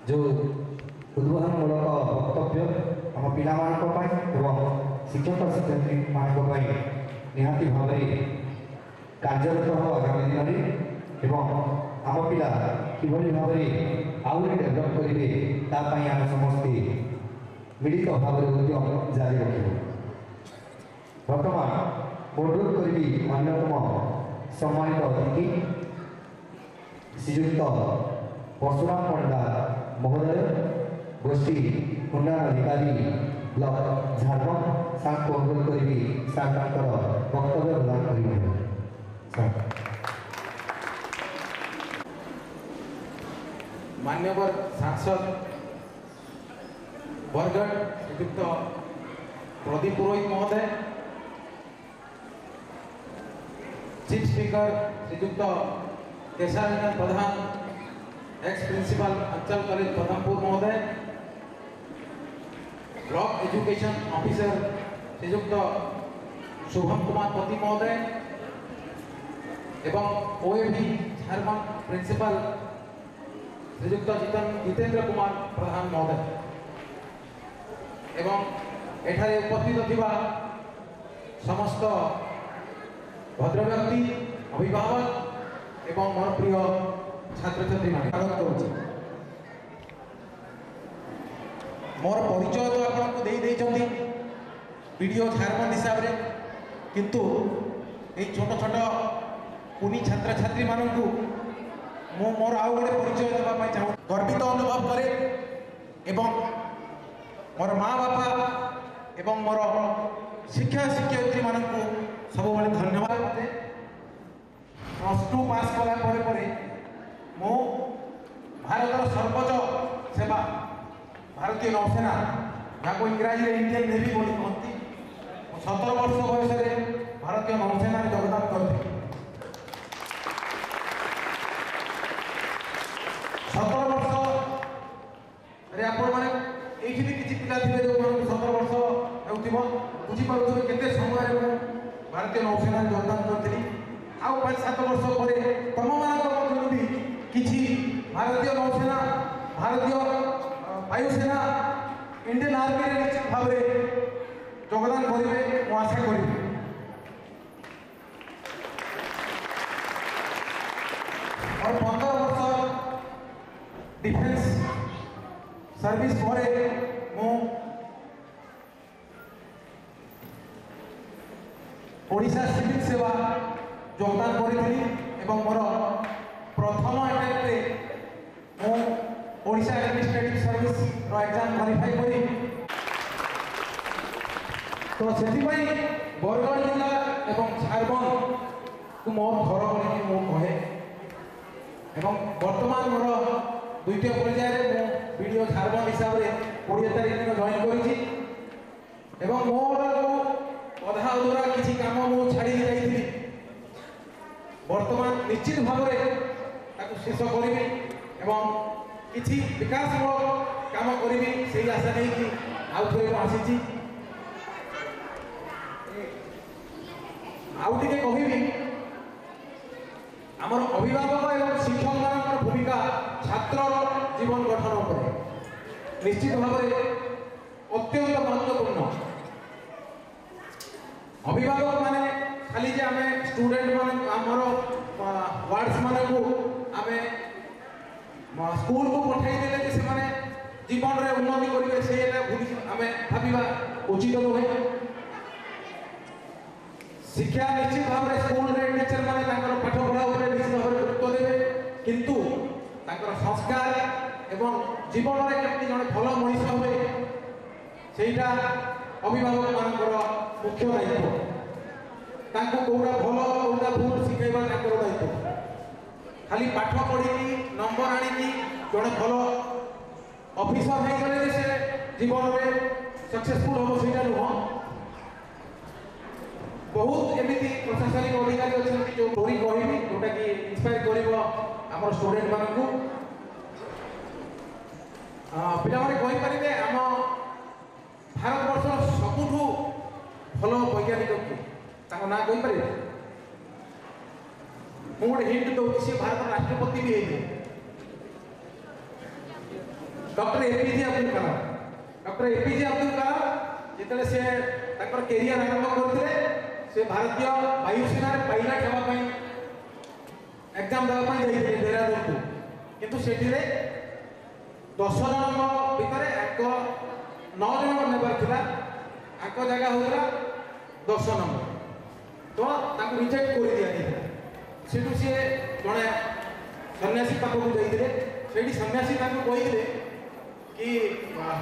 जो उद्बोधनमूलक वक्तव्य आम पाई शिक्षक शिक्षयित्री निहाती भाव कार्यरत हो आगामी दिन में आम पिला किभली भाव आउरी डेभलप करेंगे तापाई आम समस्ते मिलित भाव उद्यम जारी रखू। बर्तमान अनुरोध करी मान्यतम सम्मानित अतिथि श्रीयुक्त परशुराम पंडा महोदय गोष्ठी उन्नयन अधिकारी ब्लॉक झारखंड सार को अनुरोध करी सार वक्तव्य प्रदान करेंगे। मान्यवर सांसद बरगढ़ श्रीयुक्त प्रदीप पुरोहित महोदय, chief speaker Shriyukta Keshavranjan Pradhan, ex principal Anchal college Padampur महोदय, block education officer Shriyukta Shubham Kumar Pati महोदय एवं ओएबी झारखंड प्रिंसिपल श्रीयुक्त जितेंद्र कुमार प्रधान महोदय एवं एठारे उपस्थित थिबा समस्त भद्रव्यक्ति अभिभावक एवं मोर प्रिय छात्र छात्री मान स्वागत करुछि। मोर परिचय तो आपको वीडियो झारखंड हिसाब रे, किंतु ये छोट छोट कुनी छात्र छात्री मानू मोर आउ गोटे परिचय देवाई चाहूँ। गर्वित अनुभव करे एवं मोर माँ बापा एवं मोर शिक्षक शिक्षयित्री मानू सब धन्यवाद। +2 पास कला मु भारत सर्वोच्च सेवा भारतीय नौसेना जहाँ इंग्राजी इंडियन नेवी बोली कहती 17 वर्ष बयस भारतीय नौसेना योगदान करते। 17 वर्ष ये किसी पिला थे जो 17 वर्ष बुझीपे केते समय भारतीय नौसेना योगदान करी। आउ 5-7 वर्ष पर तुम मध्य भी किसी भारतीय नौसेना भारतीय वायुसेना इंडियन आर्मी निश्चित भाव में योगदान करेंगे मु आशा करी। और 15 वर्ष डिफेंस सर्विस पर ओडिशा सिविल सेवा योगदान करी एवं मोर प्रथम अटेम्प्ट मु ओडिशा एडमिनिस्ट्रेटिव सर्विस रो एग्जाम क्वालिफाई करी। तो से बरगढ़ जिला एवं झारखंड को मोर घर बोली मु कहे एवं वर्तमान मोर द्वितीय पर्याय मु वीडियो झारखंड हिसाब से 20 तारीख दिन जॉइन करी एवं मोर अधा अधूरा किसी काम मु छाड़ी जाइए वर्तमान निश्चित भाव में शेष करी एवं किसी विकासमूलक काम करी से आशा नहीं आउ थे आसी आउ टे कहि आमर अभिभावक एवं शिक्षक मान भूमिका छात्र जीवन गठन पर निश्चित भाव में अत्यंत महत्वपूर्ण। अभिभावक माने खाली जे आमे स्टूडेंट मान आमर वार्ड्स माने को आमे स्कूल को पठाई देले जे से माने जीवन रे उन्नति करिवे से भूली आमे भाबिबा उचित नहे। शिक्षा निश्चित भाव में स्कूल रे टीचर माने तांकर पाठ पढ़ा ऊपर निश्चित भाव में गुरुत्व देवे, किंतु तांकर संस्कार एवं जीवन रे केमति जने भल मनीष होवे सेटा अभिभावक मानकर मुख्य दायित्व। तांको कोडा भल कोडा भूल सिखाइबा तांकर दायित्व। खाली पाठ पढ़ी नंबर आनी जड़े भल ऑफिसर हो गले से जीवन में सक्सेसफुल हम सीटा नुह। बहुत एमती प्रशासनिक अधिकारी अच्छा जो स्टोरी कहबी जोटा कि इंस्पायर कर स्टूडेंट मानक पिला पारे आम भारत वर्ष सबुठ भल वैज्ञानिक ना मुझे हिंट दूसरी सी भारत राष्ट्रपति भी है doctor APJ Abdul Kalam doctor APJ Abdul Kalam जितने से कैरियर आरंभ करते से भारतीय वायुसेना पायलट होगा एग्जाम देवाई जाइए देहरादून को किंतु से 10 जन भितर एक 9 जन नेबार थिला आक जगह होगा 10 नंबर तो रिजेक्ट कर दिया जाता सेठू सी जड़े सन्यासी पाखक जाते सन्यासी कहते कि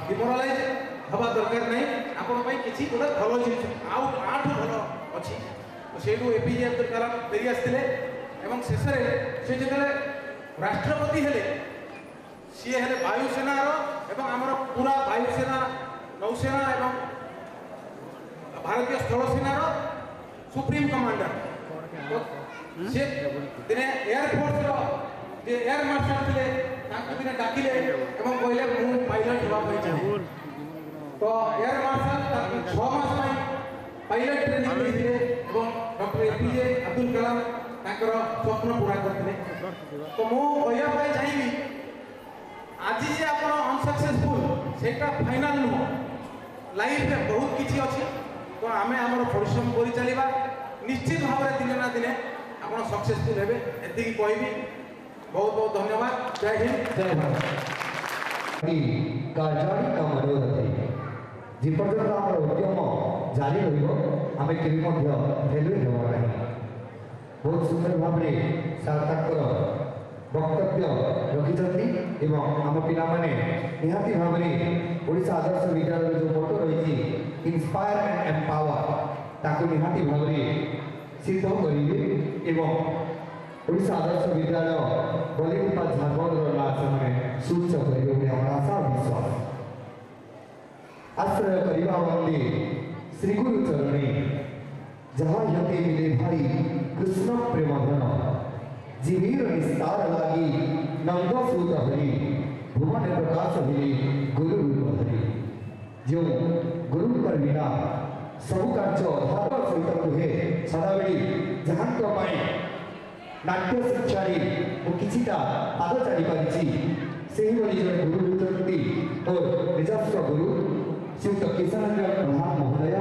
डिमोरालाइज हवा दरकार नहीं आपण किसी गोटे भल जिन आठ भल अच्छी तो सेठू एपीजे अब्दुल कलाम फेरी आसते एवं शेष से जो राष्ट्रपति हेले सी हेले वायुसेनार एवं आमर पूरा वायुसेना नौसेना एवं भारतीय स्थल सेनार सुप्रीम कमांडर तो से दिने एयरफोर्स जे एयर मार्शल थे दिने डाकिले एवं कहले मु पायलट होगा चाहिए तो एयर मार्शल 6 मास पायलट ट्रेनिंग देते एवं डॉक्टर एपीजे अब्दुल कलाम स्वप्न पूरा करते तो मुझे चाहिए आज जे आप अनसक्सेसफुल सेटा फाइनाल नुह लाइफ में बहुत किसी अच्छी तो आम आम परिश्रम कर चलवा निश्चित भाव में दिने ना दिने आप सक्सेसफुल हे एति कहबी बहुत बहुत धन्यवाद जय हिंद जय भारत कार्याणी काम मनोरथ जेपर्यंत आम उद्यम जारी रहा केवी फेलुर हेबा नहीं बहुत सुंदर भाव में सार्थकर वक्तव्य रखिंट एवं आम पाने निहाती भाव में ओडिशा आदर्श विद्यालय जो मोटो रही इंस्पायर एंड एम्पावर ताको निहाती भाव में सिद्ध करेंगे एवं ओडिशा आदर्श विद्यालय बलिउड झारखंड ना से सूच करेंगे आशा और विश्वास आश्रय करवा वंदे श्री गुरु चरणे जहाँ यते मिले भाई कृष्ण प्रेम धन जीवीर निस्तार लागी नंद सूत हरि भुवन प्रकाश हरि गुरु रूप हरि जो गुरु पर बिना सब कार्य धार सहित कहे सदाबेली जहाँ नाट्य शिक्षारी किछिटा पाद चली पारिछि से जड़े गुरु होती और निजस्व गुरु श्रीयुक्त किशन प्रधान महोदय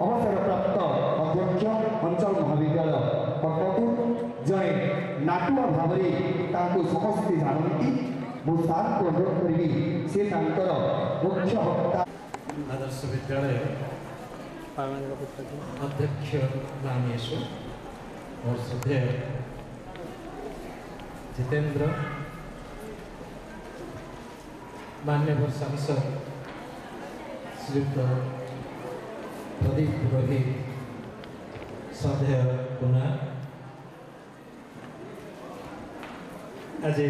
अवसर प्राप्त अध्यक्ष अंचल महाविद्यालय कटक जड़े नाटुआ भाव में समस्ते जानती मुझे सार को अनुरोध करी से मुख्य वक्ता आदर्श विद्यालय अध्यक्ष रामेश और श्रद्धेय जितेंद्र मान्यवर सांसद श्रीयुक्त प्रदीप पुरोहित श्रद्धेय कुमार आज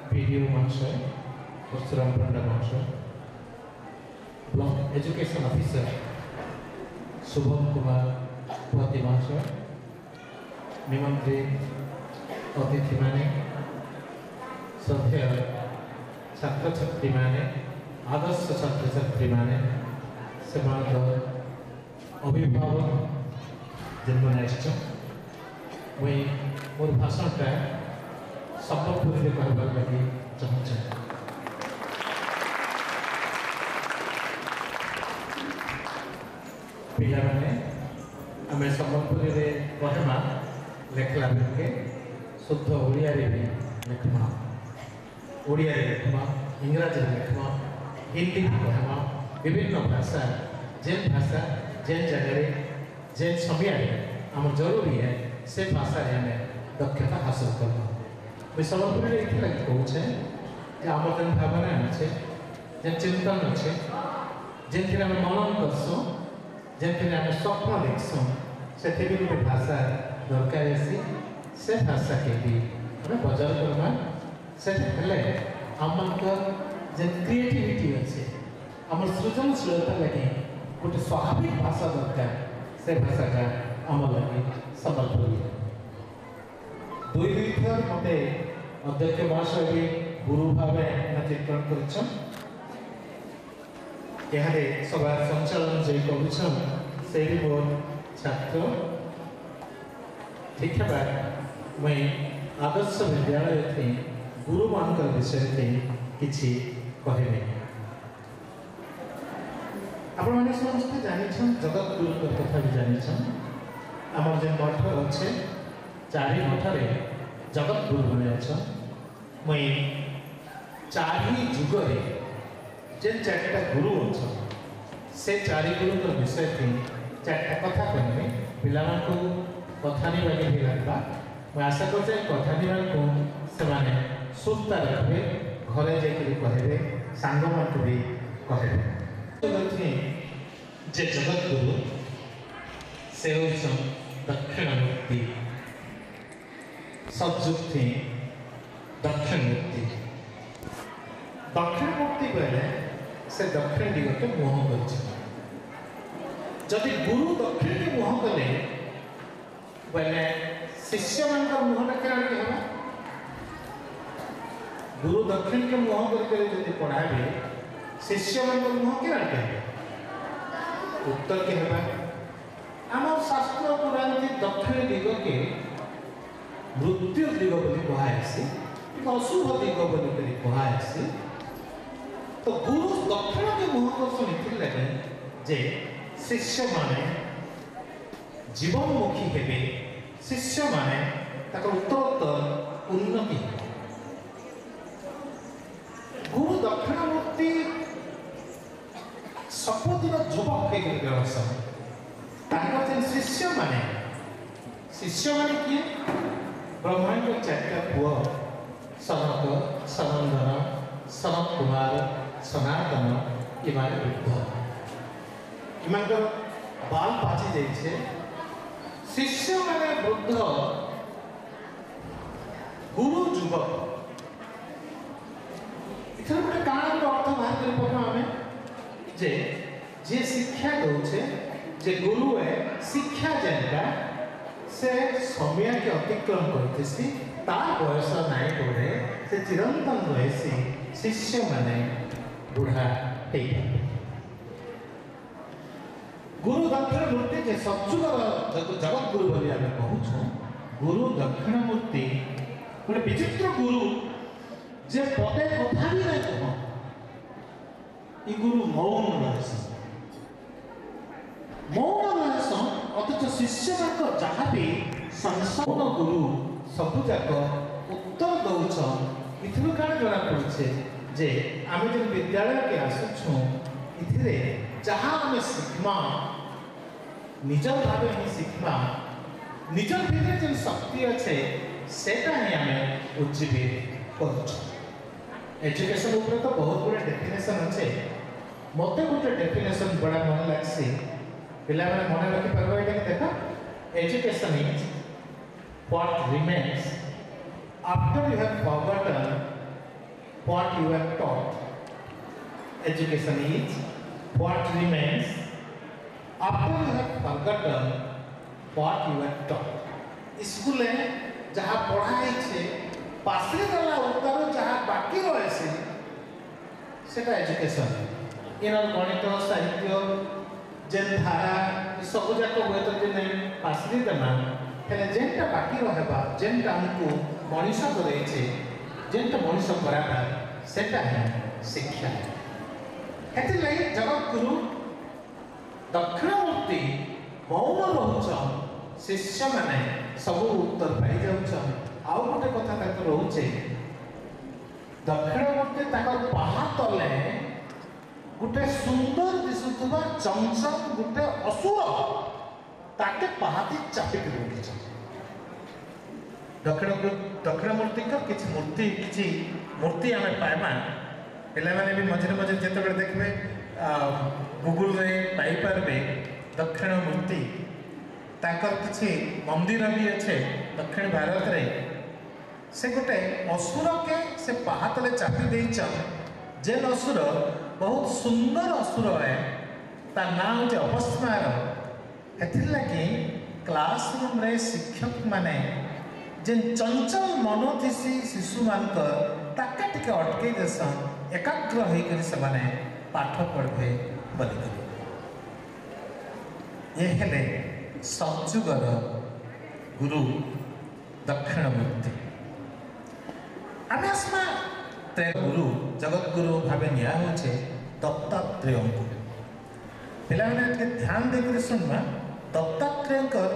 पीडीओ महाशय परशुराम पंडा महाशय block education officer Shubham Kumar पति महाशय निमंत्रित अतिथि माने श्रद्धेय छात्र छात्री माने आदर्श छात्र छात्री माने से अभिभावक जिनमें मुई मोर भाषणटा सम्बलपुरी कहबार लगी चाहूँ पिला माने आम सम्बलपुरी कहमा लेखला बेलके शुद्ध ओडिया भी लिखमा ओडिया लिखमा इंग्राजी लिखमा हिंदी भी कहमा विभिन्न भाषा जेन भाषा जेन जगह जेन समय आम जरूरी है से भाषा हमें दक्षता हासिल करना मुझे सम्बलपुरी ये लगे कहूँ आम जेन भावना अच्छे जेन चिंतन अच्छे जेन आम मनन करसुँ जेन आम स्वप्न देखसुँ से गोटे भाषा दरकार आसी से भाषा के भी हमें बजार करवा से आम जेन क्रिएटिविटी अच्छे आम सृजनशीलता लगे गोटे स्वाभाविक भाषा दरकार से भाषाटा आम लगे सम्बलपुरी दुई दुई थर मते अध्यक्ष महाशय भी गुरु भाव चित्रण कर सभा संचालन जो कर से मोर छात्र ठीक है मैं आदर्श विद्यालय थे गुरु मान विषय थे किछि कहबे। आपण माने समस्त जानिछन जगत गुरु कथा भी जानिछन। आमर जे मठ अच्छे 4 मठरे जगत गुरु बने अच्छा मुई 4 जुगरे जे 4टा गुरु अच्छा से 4 गुरु विषय थी 4टा कथा कहबे। पिलामान को कथा नहीं बाकी भी लगता। मैं आशा करते कथा नहीं को से माने सुनता रखबे घरे जाके कहबे सांग मान को भी कहबे। जे जगत गुरु से होछन दक्षिणामूर्ति सब्जुक थी दक्षिणमूर्ति। दक्षिणमूर्ति कहले से दक्षिण दिग के मुह कर जदि गुरु दक्षिण के मुह कले बोले शिष्य मान मुहटा के हवा। गुरु दक्षिण के मुह कर जदि पढ़ाबे शिष्य मान मुह के उत्तर के हवा। आम शास्त्र पुराण दक्षिण दिग के मृत्यु दिग बोली कहासी अशुभ दिग बोली कहासी। तो गुरु दक्षिण के मुह को सुनी लगे जे शिष्य माने जीवनमुखी हेबे शिष्य माने ताकर उत्तरोत्तर उन्नति। गुरु दक्षिणामूर्ति सबदिन युवक होकर शिष्य माने किए ब्रह्मांड 4टा पुआ सनक सनंदन सनत कुमार सनातन इमान वृद्ध इमान बाल पाची जाइए। शिष्य माने वृद्ध गुरु युवक इथर गोटे काण अर्थ बाहर कर पकड़ आमे जे जे शिक्षा दौचे जे गुरु है शिक्षा जेनका से समय के अतिक्रम करतेसी तार बयस नाई पड़े से चिरंतन रहे शिष्य माने बुढ़ा हे। गुरु दक्षिणामूर्ति जे सत्युगर जगत गुरु बोली आम कहूँ। गुरु दक्षिणामूर्ति गोटे विचित्र गुरु जे पदे कथा भी नहीं कह ये गुरु मौन रहसन अथच शिष्य जहाँ भी संसार गुरु सबुजाक उत्तर दौन इथर क्या जना पड़े जे आम जो विद्यालय के आसुँ इथिरे जहाँ आम शिखमा निजर भाव ही शिखमा निजर भीतर जो शक्ति अच्छे सेटा ही आम उज्जीवित कर। एजुकेशन ऊपर तो बहुत गुड़े डेफिनेशन अच्छे मत गोटे डेफिनेशन बड़ा मन लगे पिला मन रखी पार ये देख education is what remains after you have forgotten what you have taught. Education is what remains after you have forgotten what you have taught. School जहाँ पढ़ाई छे पासरे गला उत्तर जहाँ बाकी रहे सेटा एजुकेशन। इन गणित साहित्य जेन धारा सब जाक हुए तो जेन पासरी देना हेले जेनटा बाकी रहबा जेनटा हमको मनीष करे जेनटा मनीष कराबा सेटा है शिक्षा। हेति लई जगत गुरु दक्षिणामूर्ति मौन रहुछन शिष्य माने सब उत्तर पाई जाउछन। आउ गोटे कथा तक रोचे दक्षिणामूर्ति ताकर पहा तले गोटे सुंदर दिशुवा चंचल गोटे असुर ताके पहाती चापिक रखी। दक्षिणामूर्ति का किसी मूर्ति आम पाइबा पे भी मझे मझे जिते देखिए गूगल रे पाइपारे दक्षिणामूर्ति ताकर किसी मंदिर भी अच्छे दक्षिण भारत रे से गोटे असुर के से पहातले चापी देचन जेन असुर बहुत सुंदर असुर है ता नाम होचे अपस्मार। एथिर लगी क्लासरूम रे शिक्षक माने जेन चंचल मन थिसी शिशु मानकर ताका टिके अटके देसन एकाग्र होई करी से माने पाठ पढ़बे बोली ये हेले सत्युगर गुरु दक्षिणामूर्ति। आम आसमा ଗୁରୁ ଜଗତଗୁରୁ ଭାବେ ନିଆ ହେଉଛି ଦତ୍ତାତ୍ରେୟଙ୍କୁ। ପିଲାମାନେ ଟିକେ ଧ୍ୟାନ ଦେଇକରି ଶୁଣବା। ଦତ୍ତାତ୍ରେୟଙ୍କର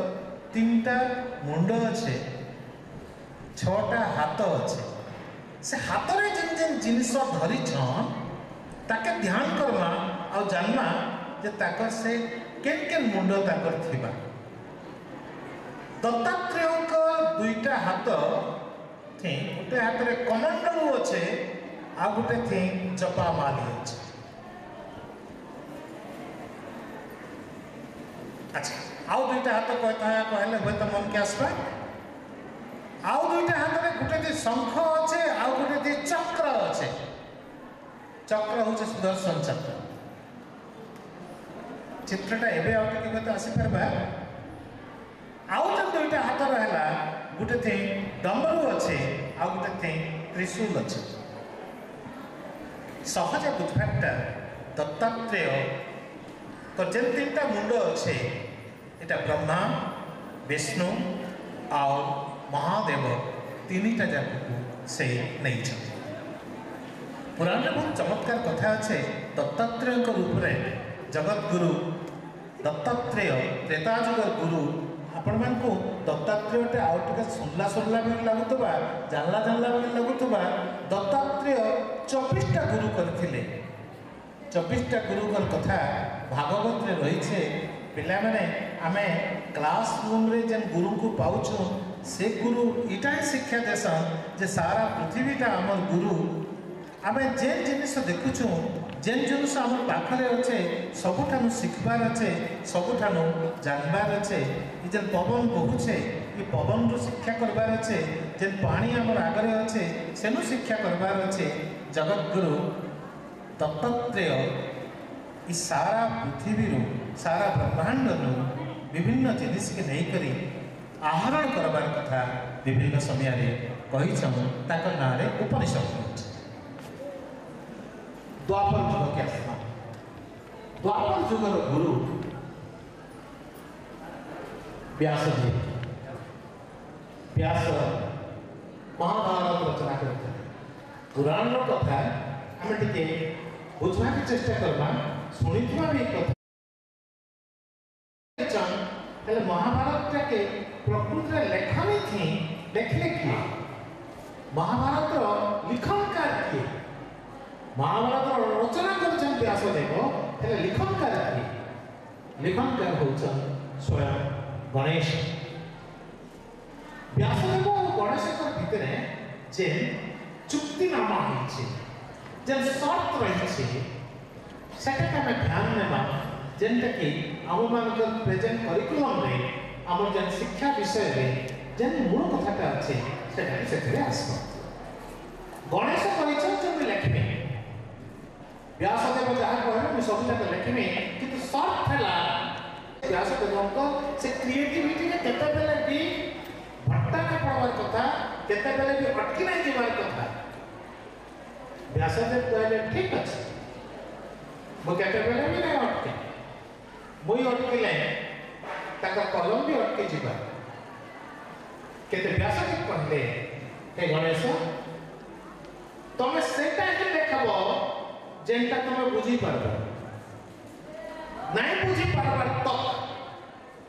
3ଟା ମୁଣ୍ଡ ଅଛେ, 6ଟା ହାତ ଅଛେ। ସେ ହାତରେ ଯେନ୍ ଯେନ୍ ଜିନିଷ ଧରିଛନ୍ ତାକେ ଧ୍ୟାନ କର୍ମା ଆଉ ଜାନ୍ମା ଯେ ତାକର ସେ କେନ୍ କେନ୍ ମୁଣ୍ଡ ତାକର ଥିବା। ଦତ୍ତାତ୍ରେୟଙ୍କ 2ଟା ହାତ ଥି ଗୋଟେ ହାତରେ କମଣ୍ଡଳୁ ଅଛେ ଆଉ ଗୋଟେ ଥି ଜପାମାଲି ଅଛେ। ଆଚ୍ଛା, ଆଉ 2ଟା ହାତ କହିଲେ ହୁଏତ ମନକେ ଆସବା। ଆଉ 2ଟା ହାତରେ ଗୋଟେ ଦି ଶଙ୍ଖ ଅଛେ ଆଉ ଗୋଟେ ଦି ଚକ୍ର ଅଛେ। ଚକ୍ର ହଉଛି ସୁଦର୍ଶନ ଚକ୍ର। ଚିତ୍ରଟା ଏବେ ଆଉ ଟିକେ ହୁଏତ ଆସିପାରବା। ଆଉ ଯେନ୍ 2ଟା ହାତ ରହିଲା, ଗୋଟେ ଥି ଡମ୍ବରୁ ଅଛେ ଆଉ ଗୋଟେ ଥି ତ୍ରିଶୂଳ ଅଛେ। ସହଜ ବୁଝବାରଟା ଦତ୍ତାତ୍ରେୟ ଯେନ୍ 3ଟା ମୁଣ୍ଡ ଅଛେ এটা ବ୍ରହ୍ମା, ବିଷ୍ଣୁ ଆଉ ମହାଦେବ 3ଟା ଯାକକୁ ସେ ନେଇଛନ୍ତି। ପୁରାଣରେ ବହୁତ ଚମତ୍କାର କଥା ଅଛି। ଦତ୍ତାତ୍ରେୟଙ୍କ ରୂପରେ ଜଗତଗୁରୁ ଦତ୍ତାତ୍ରେୟ ତ୍ରେତା ଯୁଗର ଗୁରୁ। ଆପଣମାନଙ୍କୁ ଦତ୍ତାତ୍ରେୟଟେ ଆଉ ଟିକେ ଶୁଣିଲା ଶୁଣିଲା ବି ଲାଗୁଥିବା, ଜାଣିଲା ଜାଣିଲା ବି ଲାଗୁଥିବା। ଦତ୍ତାତ୍ରେୟ 24ଟା ଗୁରୁ କରିଥିଲେ। 24ଟା ଗୁରୁଙ୍କର କଥା ଭାଗବତରେ ରହିଛେ। ପିଲାମାନେ ଆମେ କ୍ଲାସ ରୁମ୍ରେ ଯେନ୍ ଗୁରୁଙ୍କୁ ପାଉଛୁ ସେ ଗୁରୁ ଇଟା ହିଁ ଶିକ୍ଷା ଦେସନ୍ ଯେ ସାରା ପୃଥିବୀଟା ଆମର ଗୁରୁ। ଆମେ ଯେନ୍ ଜିନିଷ ଦେଖୁଛୁ, ଯେନ୍ ଜିନିଷ ଆମ ପାଖରେ ଅଛେ, ସବୁଠାରୁ ଶିଖିବାର ଅଛେ, ସବୁଠାରୁ ଜାଣିବାର ଅଛେ। ଏ ଯେନ୍ ପବନ ବହୁଛେ, ଏ ପବନରୁ ଶିକ୍ଷା କରିବାର ଅଛେ। ଯେନ୍ ପାଣି ଆମର ଆଗରେ ଅଛେ, ସେନୁ ଶିକ୍ଷା କରିବାର ଅଛେ। ଜଗତଗୁରୁ ଦତ୍ତାତ୍ରେୟ ଇ ସାରା ପୃଥିବୀରୁ, ସାରା ବ୍ରହ୍ମାଣ୍ଡରୁ ବିଭିନ୍ନ ଜିନିଷକେ ନେଇକରି ଆହରଣ କରବାର କଥା ବିଭିନ୍ନ ସମୟରେ କହିଛନ୍। ତାଙ୍କ ନାଁରେ ଉପନିଷଦ ହେଉଛି। ଦ୍ୱାପର ଯୁଗକେ ଆସିବା। ଦ୍ୱାପର ଯୁଗର ଗୁରୁ ବ୍ୟାସଦେବ। ବ୍ୟାସ ମହାଭାରତ ରଚନା କରିଥିଲେ। ପୁରାଣର କଥା ଆମେ ଟିକେ ବୁଝବାକେ ଚେଷ୍ଟା କରିବା। ଶୁଣିଥିବା ବି କଥା ହେଲେ ମହାଭାରତଟାକେ ପ୍ରକୃତିରେ ଲେଖନି ଥି ଲେଖିଲେ କିଏ? ମହାଭାରତର ଲିଖନକାର କିଏ? ମହାଭାରତର ରଚନା କରିଛନ୍ତି ବ୍ୟାସଦେବ, ହେଲେ ଲିଖନକାର କିଏ? ଲିଖନକାର ହେଉଛନ୍ ସ୍ୱୟଂ ଗଣେଶ। ବ୍ୟାସଦେବ ଓ ଗଣେଶଙ୍କ ଭିତରେ ଯେନ୍ ଚୁକ୍ତିନାମା ହେଇଛି, ଯେନ୍ ସର୍ତ୍ତ ରହିଛି, ସେଟାকে ଆମେ ଧ୍ୟାନ ନେବା। ଯେନ୍ଟାକି ଆମମାନଙ୍କର ପ୍ରେଜେଣ୍ଟ କରିକୁଲମରେ ଆମର ଯେନ୍ ଶିକ୍ଷା ବିଷୟରେ ଯେନ୍ ମୂଳ କଥାଟା ଅଛି ସେଟା ସେଥିରେ ଆସିବ। ଗଣେଶ କହିଛନ୍ତି ଯେ ମୁଁ ଲେଖିବି, ବ୍ୟାସଦେବ ଯାହା କହିଲେ ମୁଁ ସବୁଯାକ ଲେଖିବି, କିନ୍ତୁ ସର୍ଟ ହେଲା ବ୍ୟାସଦେବଙ୍କ ସେ କ୍ରିଏଟିଭିଟିରେ କେତେବେଳେ ବି ଭଟ୍ଟା ନାଇଁ ପଡ଼ବାର କଥା, କେତେବେଳେ ବି ଅଟକି ନାଇଁ ଯିବାର କଥା। ବ୍ୟାସଦେବ କହିଲେ ଠିକ ଅଛି, ମୁଁ କେତେବେଳେ ବି ନାଇଁ ଅଟକେ। ମୁଇଁ ଅଟକିଲେ ତାଙ୍କ କଲମ ବି ଅଟକି ଯିବା। କେତେ ବ୍ୟାସଦେବ କହିଲେ, ହେ ଗଣେଶ, ତମେ ସେଟା ହିଁ ଲେଖବ ଯେନ୍ଟା ତମେ ବୁଝିପାରବ। ନାଇଁ ବୁଝିପାରବାର ତକ୍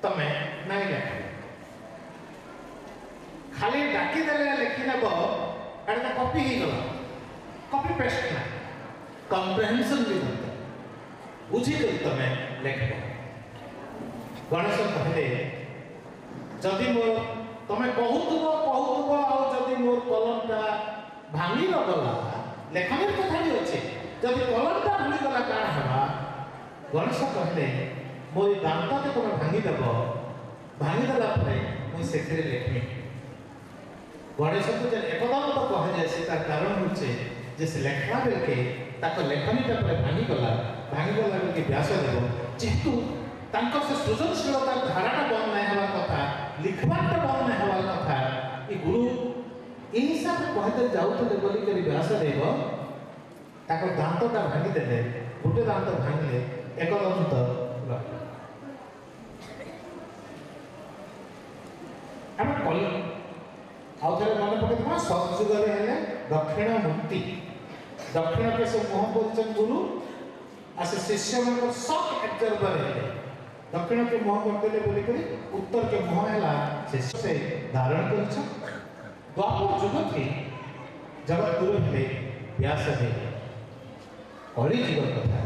ତମେ ନାଇଁ ଲେଖ। ଖାଲି ଡାକିଦେଲେ ଲେଖିନେବ, ଏଟା କପି ହେଇଗଲା। କପି ପେଷ୍ଟ ନା, କମ୍ପ୍ରେହେନ୍ସନ୍ ବି ଦରକାର। ବୁଝିକରି ତମେ ଲେଖବ। ଗଣେଶ କହିଲେ, ଯଦି ତମେ କହୁଥିବ ଆଉ ଯଦି ମୋର କଲମଟା ଭାଙ୍ଗି ନଗଲା, ଲେଖନୀର କଥା ବି ଅଛି, ଯଦି କଲମଟା ଭୁଲିଗଲା କାଣା ହେବା? ଗଣେଶ କହିଲେ, ମୋର ଏ ଦାନ୍ତକେ ତମେ ଭାଙ୍ଗିଦେବ, ଭାଙ୍ଗିଦେଲା ପରେ ମୁଁ ସେଥିରେ ଲେଖିବି। ଗଣେଶକୁ ଯେନ୍ ଏକଦନ୍ତ କୁହାଯାଏ ତାର କାରଣ ହେଉଛି ଯେ ସେ ଲେଖଲା ବେଳକେ ତାଙ୍କ ଲେଖନୀଟା ପରେ ଭାଙ୍ଗିଗଲା ବେଳକେ ବ୍ୟାସଦେବ ଯେହେତୁ ତାଙ୍କର ସେ ସୃଜନଶୀଳତାର ଧାରାଟା ବନ୍ଦ ନାଇଁ ହେବାର କଥା, লিখবারটা বন্ধ না হওয়ার কথা। এই গুরু এই হিসাবে কহিতে যাওলে বলিকি ব্যাসদেব তাকে দান্তটা ভাঙিদেলে, গোটে দান্ত ভাঙিলে এক দন্ত আমি আউথরে মনে পকাইবা। সৎযুগরে হলে দক্ষিণামূর্তি दक्षिण के से मुह बोलचन गुरु आसे शिष्य मन शॉक एब्जॉर्बर है दक्षिण के मुह करते बोली करी उत्तर के मुह हैला शिष्य से धारण करछ द्वापर जुग के जगत गुरु है व्यास है कली जुग कथा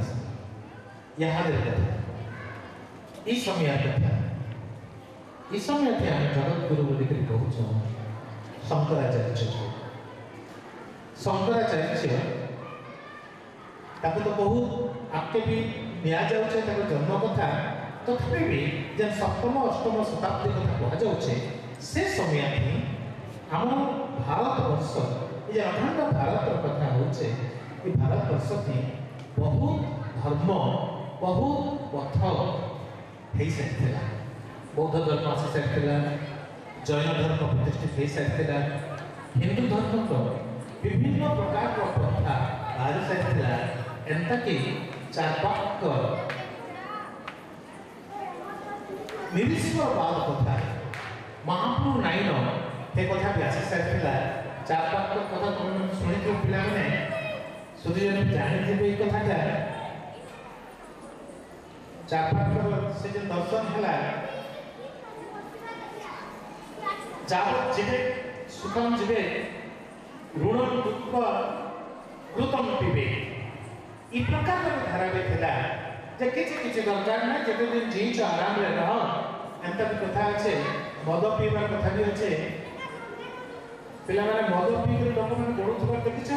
यहाँ देखते इस समय कथा इस समय थे हम जगत गुरु बोली करी कहूछ शंकराचार्य शंकराचार्य ताको तो बहुत आपके भी निया जाउछे ताको जन्म कथा तथापि भी जन सप्तम अष्टम शताब्दी कथा कहा जाउछे से समय थी हम भारत वर्ष ये अखंड भारत कथा होछे ये भारत वर्ष थी बहुत धर्म बहुत पथ हेई सैथिला बौद्ध धर्म आसी सैथिला जैन धर्म प्रतिष्ठित हेई सैथिला हिंदू धर्म को विभिन्न प्रकार का प्रथा बाहर सैथिला एंता कि चारपाक निरीश्वरवाद कथा महाप्रभु नाइन हे कथा भी आसी सारिथिला चारपाक कथा तुम सुनि तो पिला माने सुधी जन जानि जे कथा का चारपाक से जे दर्शन हला जाब जिबे सुखम जिबे ऋण दुख कृतम पिबे ई प्रकार धारा में थिला जे किछि दरकार ना जेते दिन जीच आराम रे रह एंता कथा আছে मद पीबार कथा भी আছে पिला माने मद पीके लोक माने बोलुथबा देखिछ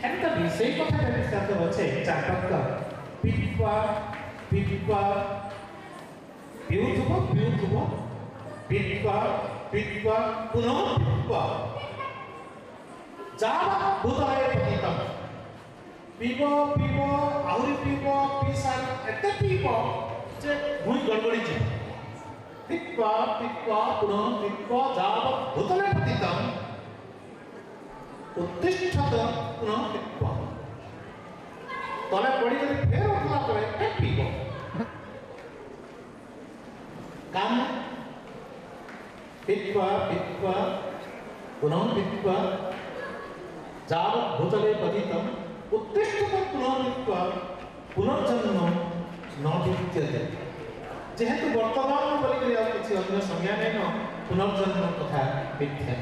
एंता भी सेही कथा रे साथ আছে चारपाक पिटवा पिटवा पिउथबो पिटवा पिटवा पुनः पिटवा जावा भूताय पतितम पीबो पीबो आउरी पीबो पीसार एते पीबो जे भूई गड़बड़ी जे पिटवा पिटवा पुनः पिटवा जावा भूताय पतितम उत्तिष्ठत पुनः पिटवा तले पड़ी गली फेर उठला करे ए पीबो काम पिटवा पिटवा पुनः पिटवा जाव भूतले पतितम उत्तिष्ठत पुनः पिटवा पुनर्जन्म न विद्यते जेहेतु वर्तमान बोली आ किछि अन्य संज्ञा नै न पुनर्जन्म कथा मिथ्या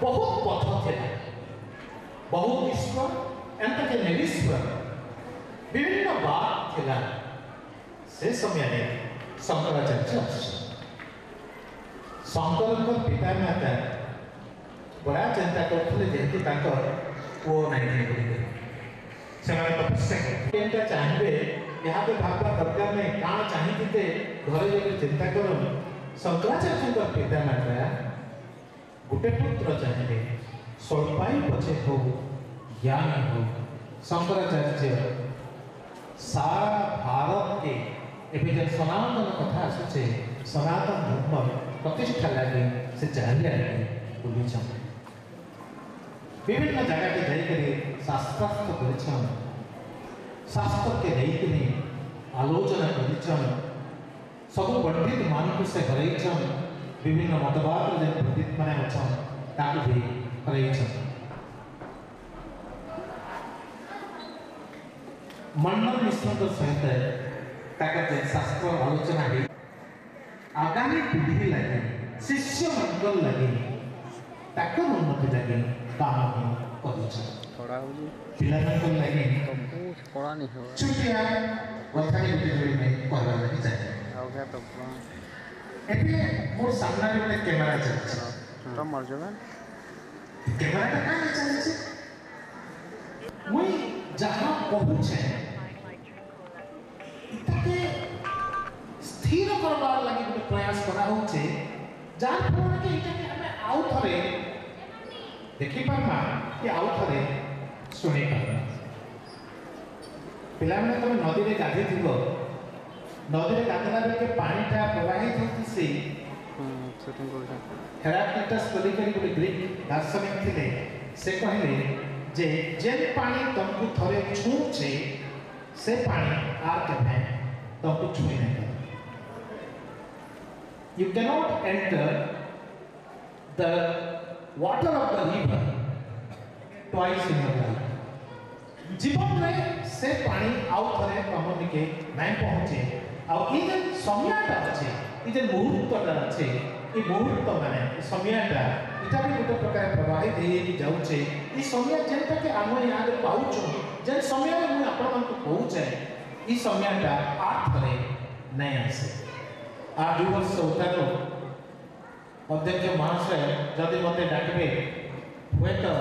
बहुत पथ थे बहुत ईश्वर एंत के निरीश्वर विभिन्न बात थिला से समय ने शंकराचार्य शंकर पिता माता बड़ा चिंता करते जेहेतु पुओ नहीं से तपस्या चाहिए यहाँ पे भावना दरकार नहीं कौन चाहिए घरे जब चिंता कर शंकराचार्य पिता माता गोटे पुत्र चाहिए स्वल्पाई पचे हो ज्ञान हो शंकराचार्य सारा भारत के एवं जब सनातन कथा आसुचे सनातन धर्म प्रतिष्ठा लगे से चाहिए बुली विभिन्न जगह के जाकर शास्त्रार्थ कर शास्त्र के नहीं आलोचना कर सब पंडित मान से हरईछन विभिन्न मतवाद जो पंडित मैंने अच्छा भी हरईछन मंडल मिश्र सहित शास्त्र आलोचना आगामी पीढ़ी लगे शिष्य मंडल लगे उन्नति लगे काम थोड़ा पिला लगे थोड़ा नहीं हो छुट्टियां वथानी गुटी में कहला लगी जाए हो गया तो एपे मोर सामना रे एक कैमरा चलछ तो मर जाबे कैमरा का काम चलछ मुई जहां पहुंचे इतके स्थिर करबार लागि गोटे प्रयास करा होचे जार फल के इतके हमें आउ थरे देखि पारमा कि आउ थरे सुनी पारमा पिला माने तमे नदी रे गाधे थिबो नदी रे गाधला बेले पानी टा प्रवाहित होती से सेटिंग कर हेराक्लिटस कली गोटे ग्रीक दार्शनिक थिले से कहले जे जेन पानी तुमको थरे छूचे से पानी आर केने तुमको छुई नहीं you cannot enter the water of the river twice in life जीवन में से पानी आउ थरे तुम निके नहीं पहुंचे आ ई जे समयटा अछि ई जे मुहूर्तटा अछि ई मुहूर्त माने ई समयटा इटा भी गोटे प्रकार प्रवाहित हे जाउचे ई समय जेंटा के हम यहाँ पाउछु जे समय में मु आपण को कहूचे ई समयटा आ थरे नहीं आसे आ 2 वर्ष उतारो अध्यक्ष महाशय जदि मते डाकबे हुए तो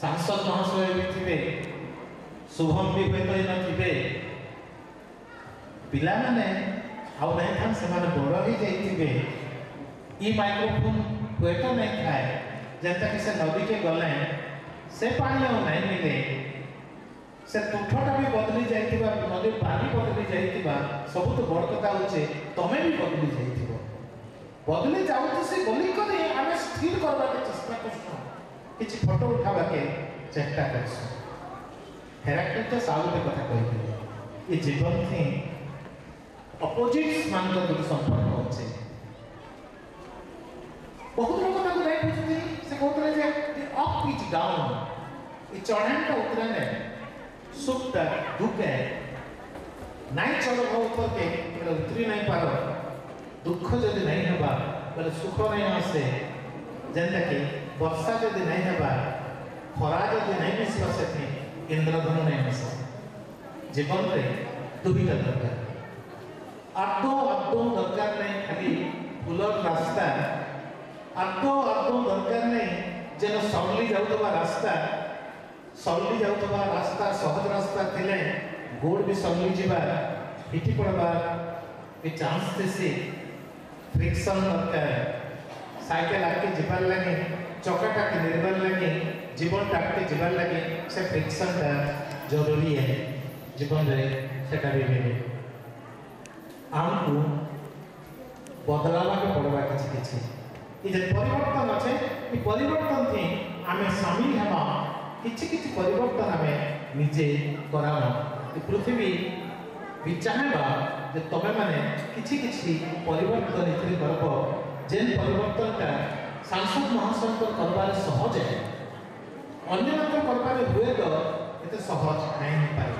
सांसद महाशय भी थे शुभम भी हुए तो थे पिला माने आउ नहीं था से माने बड़ ही जाइथिबे ई माइक्रोफोन हुए तो नहीं थाए जेंता कि से नदी के गले से पानी आउ नहीं मिले से तुठटा भी बदली जाइथिबा नदी पानी बदली जाइथिबा सब तो बड़ कथा होचे तमे भी बदली जाइथिबो बदली जाउत से गली करे हमें स्थिर करबा के चेष्टा करछो किछि फोटो उठाबा के चेष्टा करछो हेराक्लिटस आउ के कथा कहि ये जीवन थी अपोजिट्स मान को संपर्क होचे बहुत लोग ताको नहीं बुझती से कहतले जे अप इज डाउन ये चढ़ान का उतरने सुख दुखे नहीं चढ़ ऊपर के उतरी नहीं पारो दुख जदि नहीं हबा बोले सुख नहीं आसे जेंता कि वर्षा जदि नहीं हबा खरा जदि नहीं मिसवा से इंद्रधनु नहीं मिसा जीवन रे दुविधा दरकार आदो दरकार नहीं खाली फुलर रास्ता आदो दरकार नहीं जेन सरली जाउतबा रास्ता सहज रास्ता थिले गोड़ भी सरली जीवा हिटी पड़बा ए चांस देसी फ्रिक्शन दरकार साइकिल आके जीवार लगे चकाटा के निर्माण लगे जीवन टाके जीवार लगे से फ्रिक्शन टा जरूरी है जीवन रे सेटा भी मिले आमको बदलावा के पड़वा किछि ये जे परिवर्तन अच्छे ये परिवर्तन थी आमे शामिल हेमा किछि परिवर्तन आमे निजे करामा ये पृथ्वी भी चाहेबा जे तमे माने किछि परिवर्तन इथि करबो जेन परिवर्तन का सांसद महाशय को करबार सहज है अन्य लोग करबार हुए तो एते सहज नहीं पाए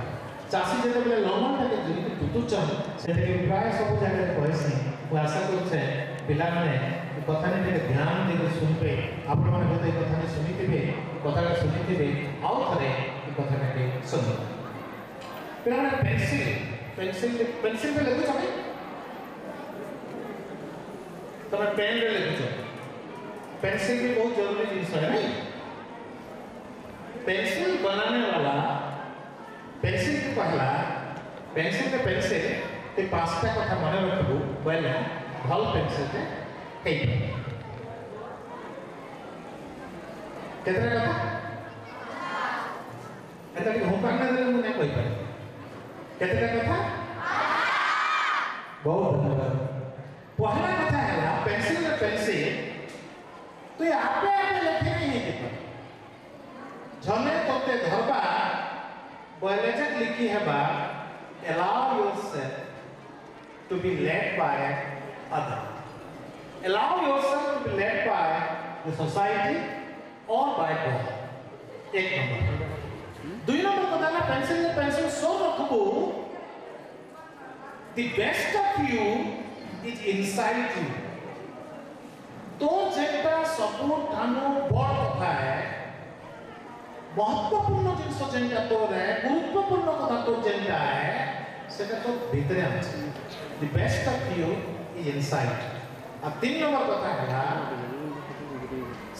चासी जते बेले लमन टाके जुरी तुतुचन सेते प्राय सब जगह कहसी वो आशा करछे पिला माने कथा ने ध्यान दे सुनबे आपण माने होते कथा ने सुनिथिबे कथा के सुनिथिबे आउ थरे कथा ने सुन पिला माने पेंसिल पे लिखु छबे तब पेन रे लिखु पेंसिल भी बहुत जरूरी चीज है नहीं पेंसिल बनाने वाला पेंसिल को कहला पेंसिल के पेंसिल ते पांचटा कथा मन रखबो बोले भल पेंसिल ते हेइ केतरा कथा एता कि होमवर्क ना देले मुने कहि पारे केतरा कथा बहुत धन्यवाद पहला कथा है पेंसिल रे पेंसिल तो ये आपे लिखे नहीं है केतरा झने तोते धरबा बोले जे लिखी है बा allow yourself to be led by other allow yourself to be led by the society or by God एक नंबर दुई नंबर कथा ना पेंसिल सो रखबो the best of you is inside you तो जेटा सब ठानो बड़ कथा है महत्वपूर्ण जिनस जेंटा तोर है गुरुत्वपूर्ण कथा तो जेंटा है सेटा तो भीतर আছে the best of you is inside अब 3 नंबर कथा है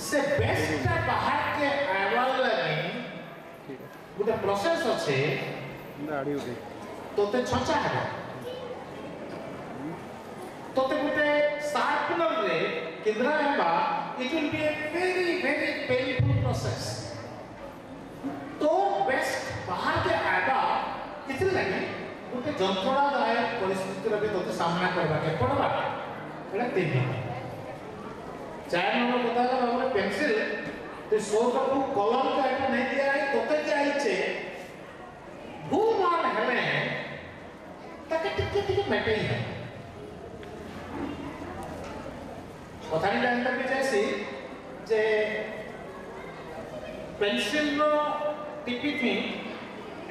से बेस्ट ता बाहर के आवाल लगे गुटे प्रोसेस আছে दाढ़ी उठे तोते छचा है तोते गुटे शार्पनर रे केंद्रा हेबा it will be a very painful process तो बेस्ट बाहर के आएगा इतने लगे उनके जंत्रणादायक परिस्थिति रे भी तो सामना करबा के पड़बा एला 3 नंबर 4 नंबर बता हमरे पेंसिल तो सो को कलम का एक नहीं दिया है तोते दिया है भूल मान हेले ताके टिके मैटे ही है कथा नहीं जानता भी जैसे जे पेंसिल टिपी थी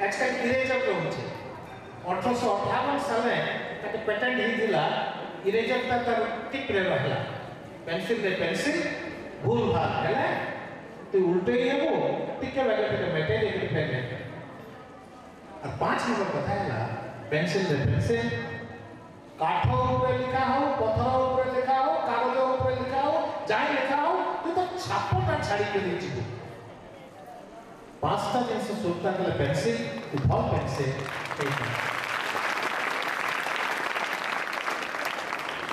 एक्सटेंट इरेजर रोचे 1858 साल ताके पेटेंट ही दिला इरेजर ता तर टिप रे रहला पेंसिल रे पेंसिल भूल भाग हैला तो उल्टे ही वो टिके लगे तो मेटे दे फेंक और 5 नंबर कथा हैला पेंसिल रे पेंसिल काठ ऊपर लिखा हो पत्थर ऊपर लिखा हो कागज ऊपर लिखा हो जाय लिखा हो तो छापटा छाड़ी के दीजिए 5टा जिनसे सोचता है पेंसिल भल पेंसिल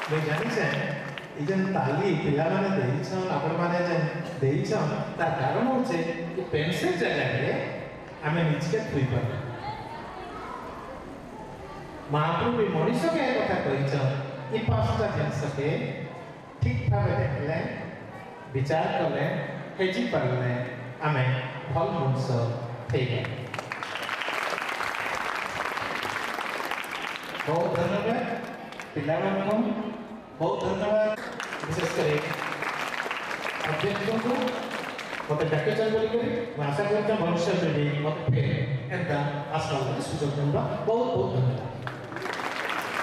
मैं जानी से इजन ताली पिला माने देइछन आपण माने जे देइछन तार कारण होचे कि पेंसिल जगह रे हमें निचके थुई पर महाप्रभु भी मनुष्य के कथा कहिछन इ 5टा जिनस के ठीक भाबे देखले विचार करले हेजी परले हमें भल मनुष्य થઈ गए बहुत धन्यवाद पिलाମାନଙ୍କୁ बहुत धन्यवाद विशेष करे अध्यक्षों को मत डाके चल बोली करी मैं आशा करता भविष्य में भी मत फिर एंदा आशा सुযোগ मिलबा बहुत बहुत धन्यवाद।